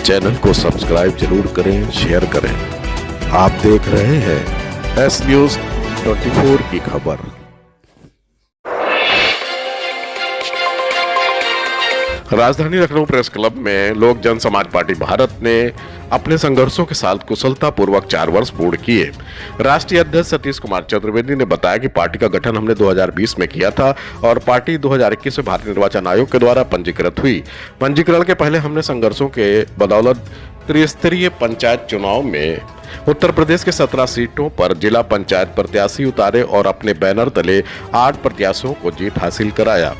Channel को subscribe जरूर करें, शेयर करें। आप देख रहे हैं एस न्यूज 24 की खबर। राजधानी लखनऊ प्रेस क्लब में लोक जन समाज पार्टी भारत ने अपने संघर्षों के साथ कुशलतापूर्वक 4 वर्ष पूर्ण किए। राष्ट्रीय अध्यक्ष सतीश कुमार चतुर्वेदी ने बताया कि पार्टी का गठन हमने 2020 में किया था और पार्टी 2021 में भारतीय निर्वाचन आयोग के द्वारा पंजीकृत हुई। पंजीकरण के पहले हमने संघर्षों के बदौलत त्रिस्तरीय पंचायत चुनाव में उत्तर प्रदेश के 17 सीटों पर जिला पंचायत प्रत्याशी उतारे और अपने बैनर तले 8 प्रत्याशियों को जीत हासिल कराया।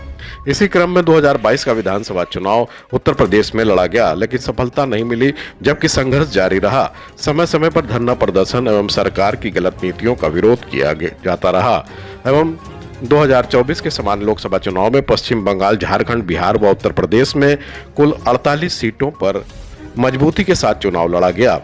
इसी क्रम में 2022 का विधानसभा चुनाव उत्तर प्रदेश में लड़ा गया, लेकिन सफलता नहीं मिली, जबकि संघर्ष जारी रहा। समय समय पर धरना प्रदर्शन एवं सरकार की गलत नीतियों का विरोध किया जाता रहा एवं 2024 के समान लोकसभा चुनाव में पश्चिम बंगाल, झारखंड, बिहार व उत्तर प्रदेश में कुल 48 सीटों पर मजबूती के साथ चुनाव लड़ा गया।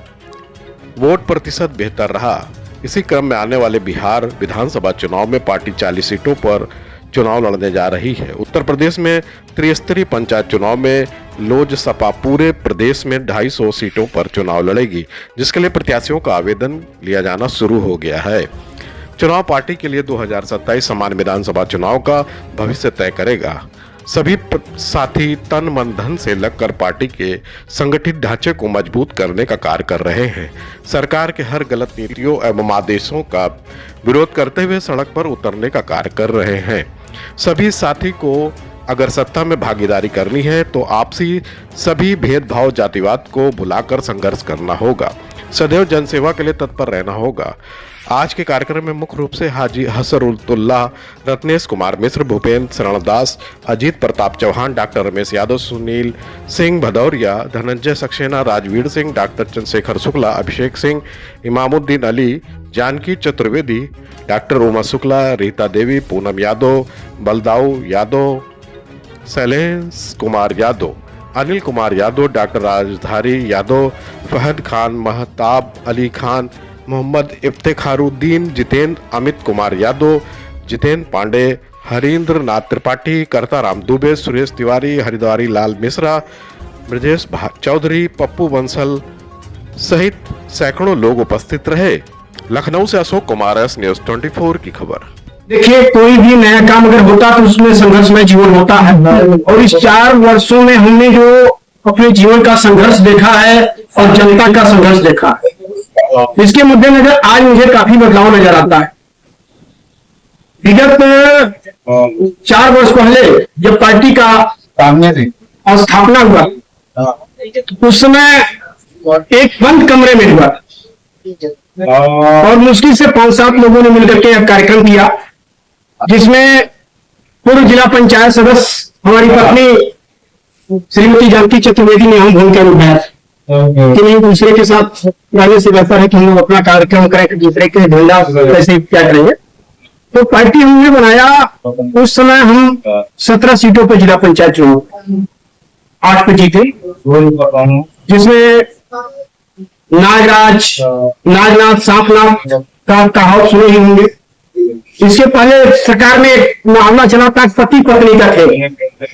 वोट प्रतिशत बेहतर रहा। इसी क्रम में आने वाले बिहार विधानसभा चुनाव में पार्टी 40 सीटों पर चुनाव लड़ने जा रही है। उत्तर प्रदेश में त्रिस्तरीय पंचायत चुनाव में लोजसपा पूरे प्रदेश में 250 सीटों पर चुनाव लड़ेगी, जिसके लिए प्रत्याशियों का आवेदन लिया जाना शुरू हो गया है। चुनाव पार्टी के लिए 2027 सामान्य विधानसभा चुनाव का भविष्य तय करेगा। सभी साथी तन मन धन से लगकर पार्टी के संगठित ढांचे को मजबूत करने का कार्य कर रहे हैं। सरकार के हर गलत नीतियों एवं आदेशों का विरोध करते हुए सड़क पर उतरने का कार्य कर रहे हैं। सभी साथी को अगर सत्ता में भागीदारी करनी है तो आपसी सभी भेदभाव, जातिवाद को भुलाकर संघर्ष करना होगा। सदैव जनसेवा के लिए तत्पर रहना होगा। आज के कार्यक्रम में मुख्य रूप से हाजी हसरुल्लाह, रत्नेश कुमार मिश्र, भूपेंद्र शरण दास, Ajit Pratap Chauhan, doctor Ramesh Yadav, Sunil Singh Bhadauria, Dhananjay Saxena, Rajveer Singh, doctor Chandrashekhar Shukla, Abhishek Singh, Imamuddin Ali, Janaki Chaturvedi, doctor Uma Shukla, Rita Devi, Poonam Yadav, Baldau Yadav, Shailesh Kumar Yadav, Anil Kumar Yadav, doctor राजधारी Yadav, Fahad Khan, Mahtab Ali Khan, Mohammad इफ्तेखारुद्दीन, Jitendra, Amit Kumar Yadav, Jitendra Pandey, Harindra Nath Tripathi, Kartaram Dubey, Suresh Tiwari, हरिद्वारी लाल मिश्रा, ब्रजेश चौधरी, पप्पू बंसल सहित सैकड़ों लोग उपस्थित रहे। लखनऊ से अशोक कुमार, एस न्यूज 24 की खबर। देखिए, कोई भी नया काम अगर होता तो उसमें संघर्षमय जीवन होता है और इस 4 वर्षों में हमने जो अपने जीवन का संघर्ष देखा है और जनता का संघर्ष देखा है, इसके मद्देनजर आज मुझे काफी बदलाव नजर आता है। विगत 4 वर्ष पहले जब पार्टी का स्थापना हुआ उस समय एक बंद कमरे में हुआ और मुश्किल से 5-7 लोगों ने मिलकर के एक कार्यक्रम किया, जिसमें पूर्व जिला पंचायत सदस्य हमारी पत्नी श्रीमती जानकी चतुर्वेदी ने हम भूमिका निभाया कि नहीं, दूसरे के साथ रहने से बेहतर है कि हम अपना कार्यक्रम करें, दूसरे के झंडा कैसे क्या करेंगे। तो पार्टी हमने बनाया। उस समय हम 17 सीटों पर जिला पंचायत चुनाव 8 पे जीते, जिसमें नागनाथ, सांपनाथ का कहावत सुने ही होंगे। इसके पहले सरकार में एक मामला चला था पति पत्नी का खेल,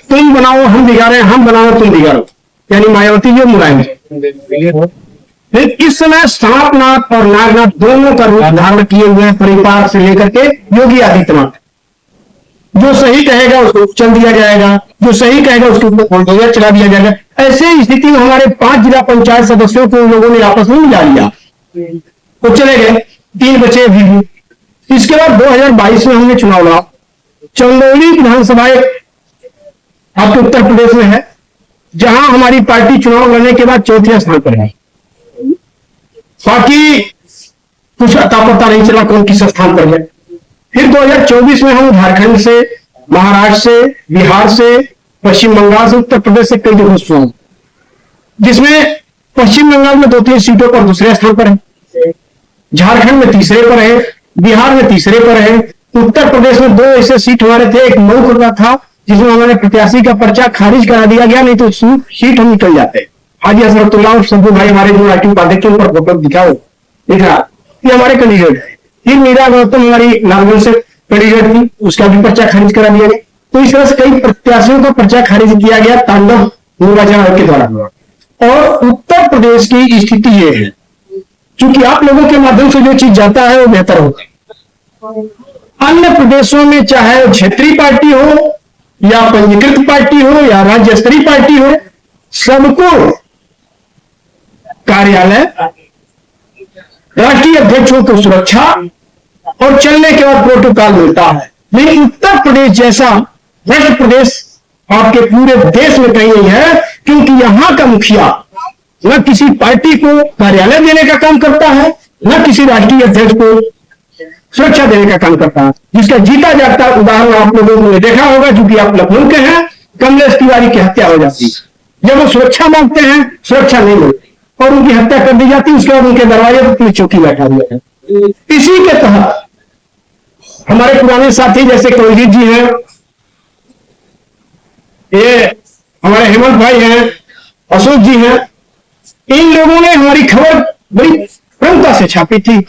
तुम बनाओ हम बिगाड़े, हम बनाओ तुम बिगाड़ो, यानी मायावती जो मुलायम। फिर इस समय सांपनाथ और नागनाथ दोनों का रूप धारण किए हुए परिवार से लेकर के योगी आदित्यनाथ, जो सही कहेगा उसको चल दिया जाएगा, जो सही कहेगा उसके ऊपर चला दिया जाएगा। ऐसे स्थिति में हमारे 5 जिला पंचायत सदस्यों को उन लोगों ने आपस में मिला लिया, वो चले गए, 3 बचे भी। इसके बाद 2022 में हमने चुनाव लड़ा। चंदौली विधानसभा आपके उत्तर प्रदेश में है, जहां हमारी पार्टी चुनाव लड़ने के बाद 4थे स्थान पर है। बाकी कुछ अता पता नहीं चला कौन किस स्थान पर है। फिर 2024 में हम झारखंड से, महाराष्ट्र से, बिहार से, पश्चिम बंगाल से, उत्तर प्रदेश से कई जगह चुनाव, जिसमें पश्चिम बंगाल में 2-3 सीटों पर दूसरे स्थान पर है, झारखंड में तीसरे पर है, बिहार में तीसरे पर है, उत्तर प्रदेश में 2 ऐसे सीट हमारे थे। एक मऊ का था जिसमें हमारे प्रत्याशी का पर्चा खारिज करा दिया गया, नहीं तो सीट हम निकल जाते। हाजी हसरतुल्लाह और शंभू भाई हमारे जो राष्ट्रीय उपाध्यक्ष पर फोटो दिखाओ, दिख रहा, ये हमारे कैंडिडेट है। फिर मीरा गौतम हमारी लालगंज से कैंडिडेट थी, उसका भी पर्चा खारिज करा दिया गया। तो इस तरह से कई प्रत्याशियों का पर्चा खारिज किया गया तांडव निर्वाचन आयोग के द्वारा। और उत्तर प्रदेश की स्थिति ये है, क्योंकि आप लोगों के माध्यम से जो चीज जाता है वो बेहतर होगा। अन्य प्रदेशों में चाहे क्षेत्रीय पार्टी हो या पंजीकृत पार्टी हो या राज्य स्तरीय पार्टी हो, सबको कार्यालय, राष्ट्रीय अध्यक्षों को सुरक्षा और चलने के बाद प्रोटोकॉल मिलता है। लेकिन उत्तर प्रदेश जैसा भ्रष्ट प्रदेश आपके पूरे देश में कहीं नहीं है, क्योंकि यहां का मुखिया न किसी पार्टी को कार्यालय देने का काम करता है, न किसी राष्ट्रीय अध्यक्ष को सुरक्षा देने का काम करता है। जिसका जीता जागता उदाहरण आप लोगों ने देखा होगा, क्योंकि आप लखनऊ के हैं, कमलेश तिवारी की हत्या हो जाती है। जब वो सुरक्षा मांगते हैं, सुरक्षा नहीं मिलती और उनकी हत्या कर दी जाती है। उसके बाद उनके दरवाजे पर पुलिस चौकी बैठा दिया है। इसी के तहत हमारे पुराने साथी जैसे कुलजीत जी हैं, ये हमारे हेमंत भाई हैं, अशोक जी हैं, इन लोगों ने हमारी खबर बड़ी प्रमुखता से छापी थी।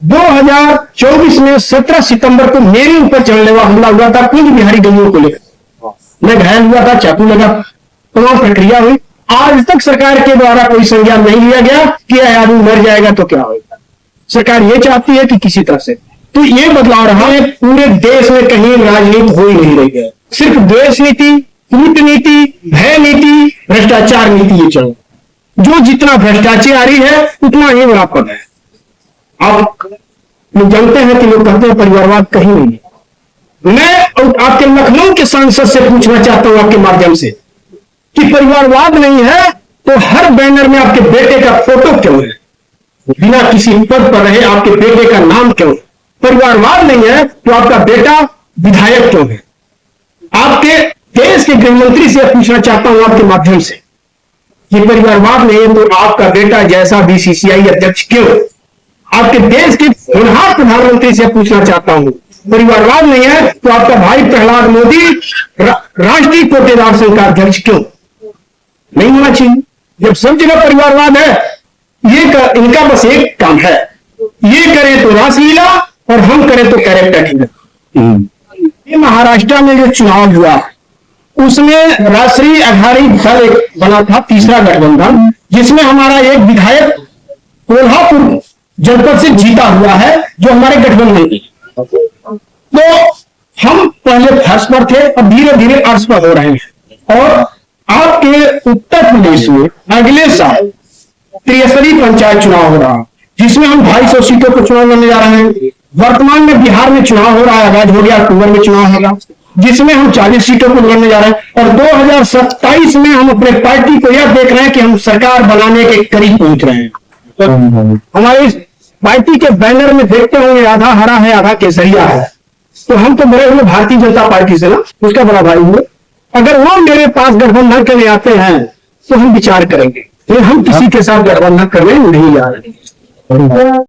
2024 में 17 सितंबर को मेरे ऊपर जानलेवा हमला हुआ था कुंज बिहारी गलियों को लेकर। मैं घायल हुआ था, चाकू लगा, तमाम प्रक्रिया हुई। आज तक सरकार के द्वारा कोई संज्ञान नहीं लिया गया कि यह आदमी मर जाएगा तो क्या होगा। सरकार ये चाहती है कि किसी तरह से, तो ये बदलाव रहा है। पूरे देश में कहीं राजनीति हो ही नहीं रही है, सिर्फ द्वेष नीति, कूटनीति, भय नीति, भ्रष्टाचार नीति ये चल। जो जितना भ्रष्टाचारी है उतना ही बराबर है। आप लोग जानते हैं कि लोग कहते हैं परिवारवाद कहीं नहीं है। मैं आपके लखनऊ के सांसद से पूछना चाहता हूं आपके माध्यम से कि परिवारवाद नहीं है तो हर बैनर में आपके बेटे का फोटो क्यों है? बिना किसी पद पर रहे आपके बेटे का नाम क्यों है? परिवारवाद नहीं है तो आपका बेटा विधायक क्यों है? आपके देश के गृह मंत्री से पूछना चाहता हूं आपके माध्यम से, ये परिवारवाद नहीं है तो आपका बेटा जैसा बीसीसीआई अध्यक्ष क्यों? आपके देश के होनहार प्रधानमंत्री से पूछना चाहता हूं, परिवारवाद नहीं है तो आपका भाई प्रहलाद मोदी राष्ट्रीय कोटेदार संघ का अध्यक्ष क्यों? नहीं होना चाहिए। जब सब जगह परिवारवाद है, इनका बस एक काम है, ये करें तो रासलीला और हम करें तो कैरेक्टर किलर। ये महाराष्ट्र में जो चुनाव हुआ उसमें राष्ट्रीय आघाड़ी दल एक बना था, तीसरा गठबंधन, जिसमें हमारा एक विधायक कोल्हापुर जनपद से जीता हुआ है जो हमारे गठबंधन की। तो हम पहले फर्श पर थे और धीरे धीरे अर्श पर हो रहे हैं। और आपके उत्तर प्रदेश में अगले साल त्रिस्तरीय पंचायत चुनाव हो रहा, जिसमें हम 250 सीटों पर चुनाव लड़ने जा रहे हैं। वर्तमान में बिहार में चुनाव हो रहा है, आगाज हो गया, अक्टूबर में चुनाव होगा, जिसमें हम 40 सीटों पर लड़ने जा रहे हैं। और 2027 में हम अपने पार्टी को यह देख रहे हैं कि हम सरकार बनाने के करीब पहुंच रहे हैं। तो हमारी पार्टी के बैनर में देखते होंगे आधा हरा है आधा केसरिया है। तो हम तो बड़े हुए भारतीय जनता पार्टी से ना, उसका बड़ा भाई हुए। अगर वो मेरे पास गठबंधन करने आते हैं तो हम विचार करेंगे, लेकिन हम किसी के साथ गठबंधन करने नहीं जा रहे।